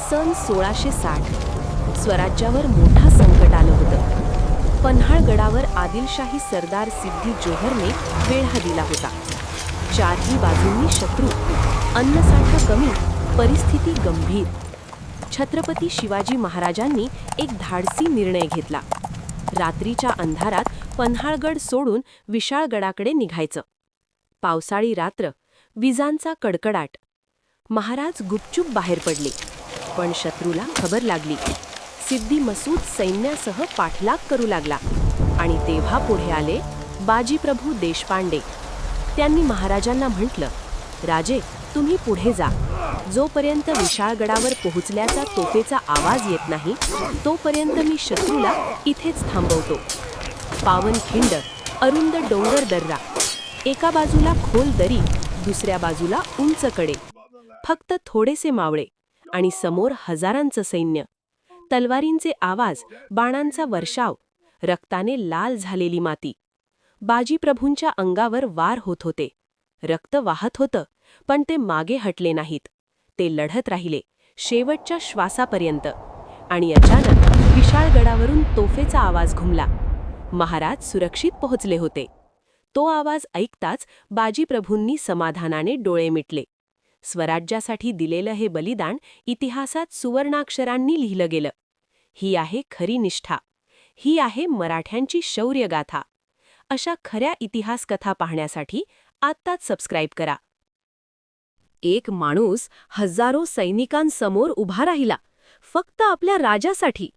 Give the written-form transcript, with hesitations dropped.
सन 1660. स्वराज्यावर मोठा संकट आलं होतं. पन्हाळगडावर आदिलशाही सरदार सिद्दी जोहरने वेढा दिला होता. चारही बाजूंनी शत्रू, अन्नसाठा कमी, परिस्थिती गंभीर. छत्रपती शिवाजी महाराजांनी एक धाडसी निर्णय घेतला. रात्रीच्या अंधारात पन्हाळगड सोडून विशाळगडाकडे निघायचं. पावसाळी रात्र, विजांचा कडकडाट. महाराज गुपचूप बाहेर पडले, पण शत्रूला खबर लागली. सिद्दी मसूद सैन्यासह पाठलाग करू लागला आणि तेव्हा पुढे आले बाजीप्रभू देशपांडे. त्यांनी महाराजांना म्हटलं, राजे, तुम्ही पुढे जा. जोपर्यंत विशाळगडावर पोहोचल्याचा तोफेचा आवाज येत नाही, तोपर्यंत मी शत्रूला इथेच थांबवतो. पावनखिंड, अरुंद डोंगर दर्रा, एका बाजूला खोल दरी, दुसऱ्या बाजूला उंच कडे. फक्त थोडेसे मावळे आणि समोर हजारांचं सैन्य. तलवारींचे आवाज, बाणांचा वर्षाव, रक्ताने लाल झालेली माती. बाजीप्रभूंच्या अंगावर वार होत होते. रक्त वाहत होतं, पण ते मागे हटले नाहीत. ते लढत राहिले, शेवटच्या श्वासापर्यंत. आणि अचानक विशाळगडावरून तोफेचा आवाज घुमला. महाराज सुरक्षित पोहोचले होते. तो आवाज ऐकताच बाजीप्रभूंनी समाधानाने डोळे मिटले. स्वराज्यासाठी दिलेलं हे बलिदान इतिहासात सुवर्णाक्षरांनी लिहिलं गेलं. ही आहे खरी निष्ठा. ही आहे मराठ्यांची शौर्यगाथा. अशा खऱ्या इतिहास कथा पाहण्यासाठी आत्ताच सबस्क्राईब करा. एक माणूस हजारो सैनिकांसमोर उभा राहिला, फक्त आपल्या राजासाठी.